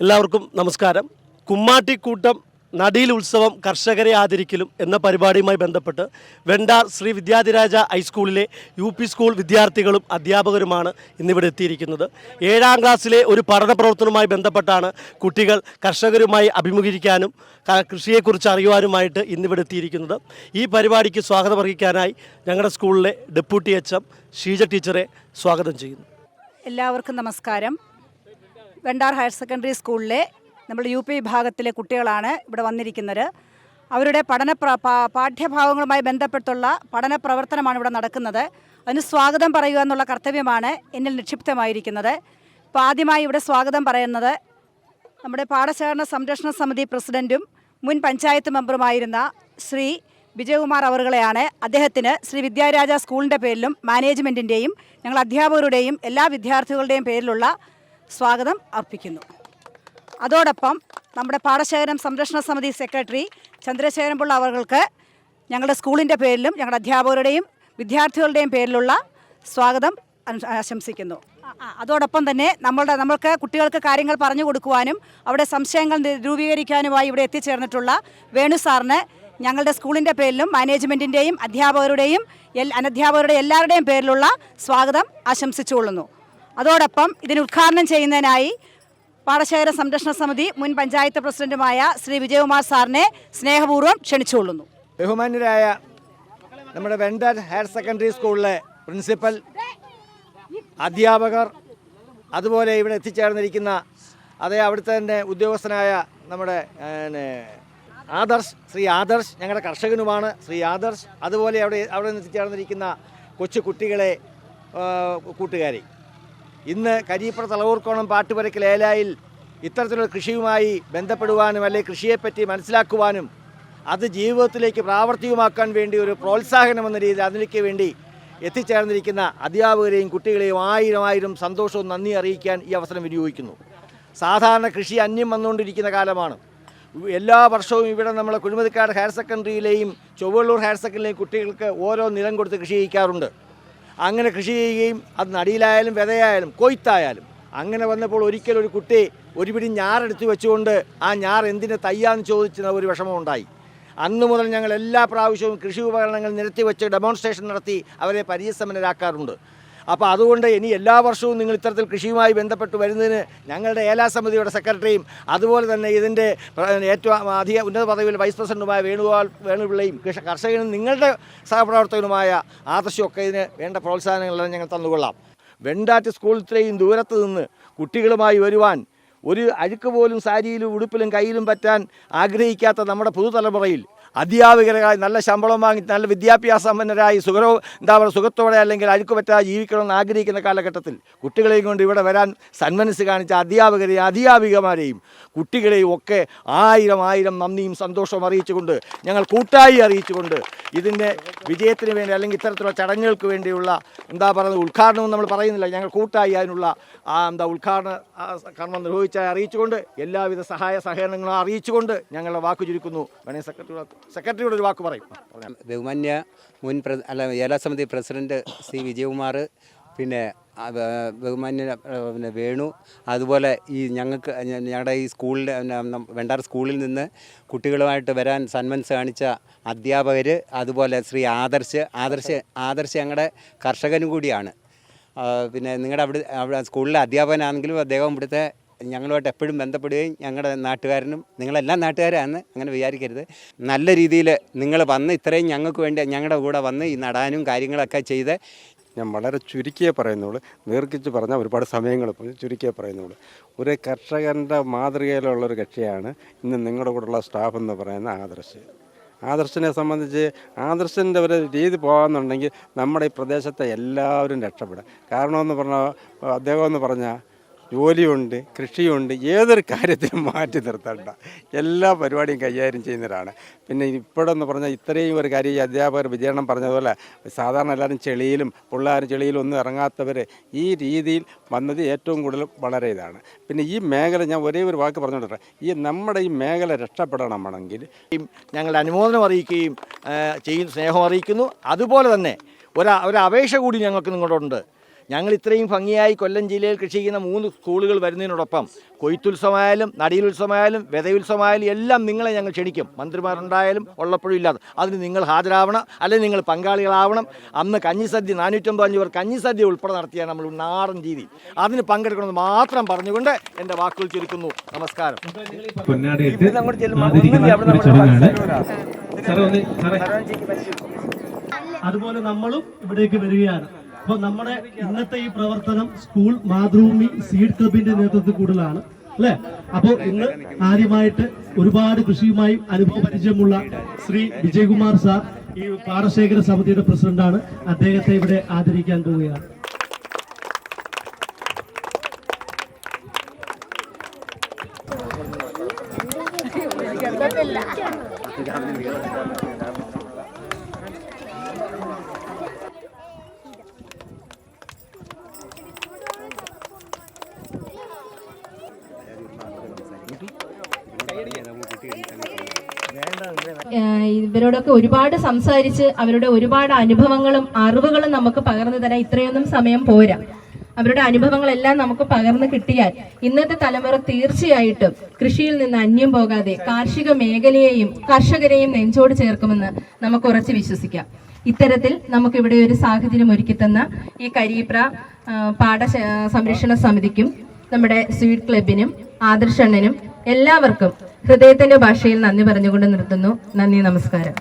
എല്ലാവർക്കും നമസ്കാരം. കുമ്മാട്ടിക്കൂട്ടം നടീൽ ഉത്സവം കർഷകരെ ആദരിക്കലും എന്ന പരിപാടിയുമായി ബന്ധപ്പെട്ട് വെണ്ടാർ ശ്രീ വിദ്യാധിരാജ ഹൈസ്കൂളിലെ UP സ്കൂൾ വിദ്യാർത്ഥികളും അധ്യാപകരുമാണ് ഇന്നിവിടെ എത്തിയിരിക്കുന്നത്. 7ാം ക്ലാസ്സിലെ ഒരു പഠന പ്രവർത്തനവുമായി ബന്ധപ്പെട്ടാണ് കുട്ടികൾ കർഷകരുമായി അഭിമുഖീകരിക്കാനും കൃഷിയെക്കുറിച്ച് അറിയുവാനുമായിട്ട് ഇന്നിവിടെ എത്തിയിരിക്കുന്നത്. ഈ പരിപാടിക്ക് സ്വാഗതം അറിയിക്കാനായി ഞങ്ങളുടെ സ്കൂളിലെ ഡെപ്യൂട്ടി HM ഷീജ ടീച്ചറെ സ്വാഗതം ചെയ്യുന്നു. എല്ലാവർക്കും നമസ്കാരം. വെണ്ടാർ ഹയർ സെക്കൻഡറി സ്കൂളിലെ നമ്മൾ UP വിഭാഗത്തിലെ കുട്ടികളാണ് ഇവിടെ വന്നിരിക്കുന്നത്. അവരുടെ പാഠ്യഭാഗങ്ങളുമായി ബന്ധപ്പെട്ടുള്ള പഠന പ്രവർത്തനമാണ് ഇവിടെ നടക്കുന്നത്. അതിന് സ്വാഗതം പറയുക എന്നുള്ള കർത്തവ്യമാണ് എന്നിൽ നിക്ഷിപ്തമായിരിക്കുന്നത്. ഇപ്പോൾ ആദ്യമായി ഇവിടെ സ്വാഗതം പറയുന്നത് നമ്മുടെ പാഠശേഖരണ സംരക്ഷണ സമിതി പ്രസിഡൻറ്റും മുൻ പഞ്ചായത്ത് മെമ്പറുമായിരുന്ന ശ്രീ വിജയകുമാർ അവറുകളെയാണ്. അദ്ദേഹത്തിന് ശ്രീ വിദ്യാരാജ സ്കൂളിൻ്റെ പേരിലും മാനേജ്മെൻറ്റിൻ്റെയും ഞങ്ങൾ അധ്യാപകരുടെയും എല്ലാ വിദ്യാർത്ഥികളുടെയും പേരിലുള്ള സ്വാഗതം അർപ്പിക്കുന്നു. അതോടൊപ്പം നമ്മുടെ പാഠശേഖരം സംരക്ഷണ സമിതി സെക്രട്ടറി ചന്ദ്രശേഖരൻപിള്ള അവർക്ക് ഞങ്ങളുടെ സ്കൂളിൻ്റെ പേരിലും ഞങ്ങളുടെ അധ്യാപകരുടെയും വിദ്യാർത്ഥികളുടെയും പേരിലുള്ള സ്വാഗതം ആശംസിക്കുന്നു. അതോടൊപ്പം തന്നെ നമ്മൾക്ക് കുട്ടികൾക്ക് കാര്യങ്ങൾ പറഞ്ഞു കൊടുക്കുവാനും അവിടെ സംശയങ്ങൾ രൂപീകരിക്കാനുമായി ഇവിടെ എത്തിച്ചേർന്നിട്ടുള്ള വേണു സാറിന് ഞങ്ങളുടെ സ്കൂളിൻ്റെ പേരിലും മാനേജ്മെൻറ്റിൻ്റെയും അധ്യാപകരുടെയും അനധ്യാപകരുടെ എല്ലാവരുടെയും പേരിലുള്ള സ്വാഗതം ആശംസിച്ചുകൊള്ളുന്നു. അതോടൊപ്പം ഇതിന് ഉദ്ഘാടനം ചെയ്യുന്നതിനായി പാടശേഖര സംരക്ഷണ സമിതി മുൻ പഞ്ചായത്ത് പ്രസിഡന്റുമായ ശ്രീ വിജയകുമാർ സാറിനെ സ്നേഹപൂർവ്വം ക്ഷണിച്ചുകൊള്ളുന്നു. ബഹുമാന്യരായ നമ്മുടെ വെണ്ടാർ ഹയർ സെക്കൻഡറി സ്കൂളിലെ പ്രിൻസിപ്പൽ, അധ്യാപകർ, അതുപോലെ ഇവിടെ എത്തിച്ചേർന്നിരിക്കുന്ന അവിടുത്തെ തന്നെ ഉദ്യോഗസ്ഥനായ നമ്മുടെ ശ്രീ ആദർശ്, ഞങ്ങളുടെ കർഷകനുമാണ് ശ്രീ ആദർശ്, അതുപോലെ അവിടെ എത്തിച്ചേർന്നിരിക്കുന്ന കൊച്ചു കുട്ടികളെ, കൂട്ടുകാരെ, ഇന്ന് കരിയപ്പുറ തളവൂർക്കോണം പാട്ടുപരക്കൽ ഏലായിൽ ഇത്തരത്തിലുള്ള കൃഷിയുമായി ബന്ധപ്പെടുവാനും അല്ലെങ്കിൽ കൃഷിയെപ്പറ്റി മനസ്സിലാക്കുവാനും അത് ജീവിതത്തിലേക്ക് പ്രാവർത്തികമാക്കാൻ വേണ്ടി ഒരു പ്രോത്സാഹനം എന്ന രീതിയിൽ അതിലേക്ക് വേണ്ടി എത്തിച്ചേർന്നിരിക്കുന്ന അധ്യാപകരെയും കുട്ടികളെയും ആയിരം സന്തോഷവും നന്ദി അറിയിക്കാൻ ഈ അവസരം വിനിയോഗിക്കുന്നു. സാധാരണ കൃഷി അന്യം വന്നുകൊണ്ടിരിക്കുന്ന കാലമാണ്. എല്ലാ വർഷവും ഇവിടെ നമ്മളെ കുഴിമതിക്കാട് ഹയർ സെക്കൻഡറിയിലെയും ചൊവ്വള്ളൂർ ഹയർ സെക്കൻഡറിയിലെയും കുട്ടികൾക്ക് ഓരോ നിലം കൊടുത്ത് കൃഷി ചെയ്യിക്കാറുണ്ട്. അങ്ങനെ കൃഷി ചെയ്യുകയും അത് നടിയിലായാലും വിതയായാലും കൊയ്ത്തായാലും അങ്ങനെ വന്നപ്പോൾ ഒരിക്കലും ഒരു കുട്ടി ഒരു പിടി ഞാറെടുത്ത് വെച്ചുകൊണ്ട് ആ ഞാർ എന്തിന് തയ്യാന്ന് ചോദിച്ച ഒരു വിഷമമുണ്ടായി. അന്നു മുതൽ ഞങ്ങൾ എല്ലാ പ്രാവശ്യവും കൃഷി ഉപകരണങ്ങൾ നിരത്തി വെച്ച് ഡെമോൺസ്ട്രേഷൻ നടത്തി അവരെ പരിചയസമ്പന്നരാക്കാറുണ്ട്. അപ്പോൾ അതുകൊണ്ട് ഇനി എല്ലാ വർഷവും നിങ്ങൾ ഇത്തരത്തിൽ കൃഷിയുമായി ബന്ധപ്പെട്ട് വരുന്നതിന് ഞങ്ങളുടെ ഏലാ സമിതിയുടെ സെക്രട്ടറിയും അതുപോലെ തന്നെ ഇതിൻ്റെ ഏറ്റവും അധിക ഉന്നത പദവിയിൽ വൈസ് പ്രസിഡൻറ്റുമായ വേണുപിള്ളയും കർഷകനും നിങ്ങളുടെ സഹപ്രവർത്തകനുമായ ആദർശമൊക്കെ ഇതിന് വേണ്ട പ്രോത്സാഹനങ്ങളെല്ലാം ഞങ്ങൾ തന്നുകൊള്ളാം. വെണ്ടാറ്റ് സ്കൂൾ ഇത്രയും ദൂരത്ത് നിന്ന് കുട്ടികളുമായി വരുവാൻ ഒരു അഴുക്ക് പോലും സാരിയിലും ഉടുപ്പിലും കയ്യിലും പറ്റാൻ ആഗ്രഹിക്കാത്ത നമ്മുടെ പുതുതലമുറയിൽ അധ്യാപകരായി നല്ല ശമ്പളം വാങ്ങി നല്ല വിദ്യാഭ്യാസമ്പന്നരായി സുഖത്തോടെ അല്ലെങ്കിൽ അഴുക്ക് പറ്റാതെ ജീവിക്കണമെന്ന് ആഗ്രഹിക്കുന്ന കാലഘട്ടത്തിൽ കുട്ടികളെയും കൊണ്ട് ഇവിടെ വരാൻ സന്മനസ് കാണിച്ച അധ്യാപകരെയും അധ്യാപികമാരെയും കുട്ടികളെയും ഒക്കെ ആയിരം നന്ദിയും സന്തോഷവും അറിയിച്ചുകൊണ്ട് ഞങ്ങൾ കൂട്ടായി അറിയിച്ചുകൊണ്ട് ഇതിൻ്റെ വിജയത്തിന് വേണ്ടി അല്ലെങ്കിൽ ഇത്തരത്തിലുള്ള ചടങ്ങുകൾക്ക് വേണ്ടിയുള്ള ഉദ്ഘാടനവും നമ്മൾ പറയുന്നില്ല, ഞങ്ങൾ കൂട്ടായി അതിനുള്ള ഉദ്ഘാടന കർമ്മം നിർവഹിച്ചായി അറിയിച്ചുകൊണ്ട് എല്ലാവിധ സഹായ സഹകരണങ്ങളും അറിയിച്ചുകൊണ്ട് ഞങ്ങളുടെ വാക്ക് ചുരുക്കുന്നു. വേണമെങ്കിൽ സെക്രട്ടറിയോട് ഒരു വാക്ക് പറയും. ബഹുമാന്യ മുൻ ഏലാ സമിതി പ്രസിഡന്റ് ശ്രീ വിജയകുമാർ, പിന്നെ ബഹുമാന്യ വേണു, അതുപോലെ ഈ ഞങ്ങളുടെ ഈ സ്കൂളിൽ വെണ്ടാർ സ്കൂളിൽ നിന്ന് കുട്ടികളുമായിട്ട് വരാൻ സന്മനസ് കാണിച്ച അധ്യാപകർ, അതുപോലെ ശ്രീ ആദർശ് ഞങ്ങളുടെ കർഷകനും കൂടിയാണ്. പിന്നെ നിങ്ങളുടെ അവിടെ സ്കൂളിലെ അധ്യാപകനാണെങ്കിലും അദ്ദേഹം ഇവിടുത്തെ ഞങ്ങളുമായിട്ട് എപ്പോഴും ബന്ധപ്പെടുകയും ഞങ്ങളുടെ നാട്ടുകാരനും നിങ്ങളെല്ലാം നാട്ടുകാരാണെന്ന് അങ്ങനെ വിചാരിക്കരുത്. നല്ല രീതിയിൽ നിങ്ങൾ വന്ന് ഇത്രയും ഞങ്ങൾക്ക് വേണ്ടി ഞങ്ങളുടെ കൂടെ വന്ന് ഈ നടാനും കാര്യങ്ങളൊക്കെ ചെയ്ത് ഞാൻ വളരെ ചുരുക്കിയേ പറയുന്നുള്ളൂ. ദീർഘിച്ച് പറഞ്ഞാൽ ഒരുപാട് സമയങ്ങൾ ചുരുക്കിയേ പറയുന്നുള്ളൂ. ഒരു കർഷകൻ്റെ മാതൃകയിലുള്ളൊരു കക്ഷിയാണ് ഇന്ന് നിങ്ങളുടെ കൂടെയുള്ള സ്റ്റാഫ് എന്ന് പറയുന്ന ആദർശിനെ സംബന്ധിച്ച് ആദർശിൻ്റെ ഒരു രീതി പോകാമെന്നുണ്ടെങ്കിൽ നമ്മുടെ ഈ പ്രദേശത്തെ എല്ലാവരും രക്ഷപ്പെടും. കാരണമെന്ന് പറഞ്ഞാൽ അദ്ദേഹം എന്ന് പറഞ്ഞാൽ ജോലിയുണ്ട്, കൃഷിയുണ്ട്, ഏതൊരു കാര്യത്തിനും മാറ്റി നിർത്തണ്ട എല്ലാ പരിപാടിയും കൈകാര്യം ചെയ്യുന്നവരാണ്. പിന്നെ ഇപ്പോഴെന്ന് പറഞ്ഞാൽ ഇത്രയും ഒരു കാര്യം ഈ അധ്യാപകർ വിജയണം പറഞ്ഞതുപോലെ സാധാരണ എല്ലാവരും പിള്ളേരും ചെളിയിലും ഒന്നും ഇറങ്ങാത്തവർ ഈ രീതിയിൽ വന്നത് ഏറ്റവും കൂടുതൽ വളരെ ഇതാണ്. പിന്നെ ഈ മേഖല ഞാൻ ഒരേ ഒരു വാക്ക് പറഞ്ഞുകൊണ്ടിട്ടെ, നമ്മുടെ ഈ മേഖല രക്ഷപ്പെടണമെങ്കിൽ ഞങ്ങളുടെ അനുമോദനം അറിയിക്കുകയും സ്നേഹം അറിയിക്കുന്നു. അതുപോലെ തന്നെ ഒരു അപേക്ഷ കൂടി ഞങ്ങൾക്ക് നിങ്ങളോടുണ്ട്. ഞങ്ങൾ ഇത്രയും ഭംഗിയായി കൊല്ലം ജില്ലയിൽ കൃഷി ചെയ്യുന്ന 3 സ്കൂളുകൾ വരുന്നതിനോടൊപ്പം കൊയ്ത്തുത്സവമായാലും നടീലുത്സവമായാലും വിതയുത്സവമായാലും എല്ലാം നിങ്ങളെ ഞങ്ങൾ ക്ഷണിക്കും. മന്ത്രിമാരുണ്ടായാലും ഉള്ളപ്പോഴും ഇല്ലാതെ അതിന് നിങ്ങൾ ഹാജരാവണം, അല്ലെങ്കിൽ നിങ്ങൾ പങ്കാളികളാവണം. അന്ന് കഞ്ഞിസദ്യ 455 പേർ കഞ്ഞിസദ്യ ഉൾപ്പെടെ നടത്തിയ നമ്മൾ നാടൻ രീതി അതിന് പങ്കെടുക്കണമെന്ന് മാത്രം പറഞ്ഞുകൊണ്ട് എൻ്റെ വാക്കുകൾ ചുരുക്കുന്നു. നമസ്കാരം. അതുപോലെ നമ്മളും ഇവിടേക്ക് വരികയാണ്. അപ്പോൾ നമ്മുടെ ഇന്നത്തെ ഈ പ്രവർത്തനം സ്കൂൾ മാതൃഭൂമി സീഡ് ക്ലബിന്റെ നേതൃത്വത്തിൽ കൂടുതലാണ് അല്ലെ. അപ്പോൾ ഇന്ന് ആദ്യമായിട്ട് ഒരുപാട് കൃഷിയുമായി അനുഭവ പരിചയമുള്ള ശ്രീ വിജയകുമാർ സാർ ഈ പാടശേഖര സമിതിയുടെ പ്രസിഡന്റാണ്. അദ്ദേഹത്തെ ഇവിടെ ആദരിക്കാൻ പോവുകയാണ്. ഇവരോടൊക്കെ ഒരുപാട് സംസാരിച്ച് അവരുടെ ഒരുപാട് അനുഭവങ്ങളും അറിവുകളും നമുക്ക് പകർന്നു തരാൻ ഇത്രയൊന്നും സമയം പോരാ. അവരുടെ അനുഭവങ്ങളെല്ലാം നമുക്ക് പകർന്നു കിട്ടിയാൽ ഇന്നത്തെ തലമുറ തീർച്ചയായിട്ടും കൃഷിയിൽ നിന്ന് അന്യം പോകാതെ കാർഷിക മേഖലയെയും കർഷകരെയും നെഞ്ചോട് ചേർക്കുമെന്ന് നമുക്ക് ഉറച്ചു വിശ്വസിക്കാം. ഇത്തരത്തിൽ നമുക്കിവിടെ ഒരു സാഹചര്യം ഒരുക്കിത്തന്ന ഈ കരീപ്ര പാട സംരക്ഷണ സമിതിക്കും നമ്മുടെ സ്വീഡ് ക്ലബിനും ആദർശണ്ണനും എല്ലാവർക്കും ഹൃദയത്തിന്റെ ഭാഷയിൽ നന്ദി പറഞ്ഞുകൊണ്ട് നിർത്തുന്നു. നന്ദി, നമസ്കാരം.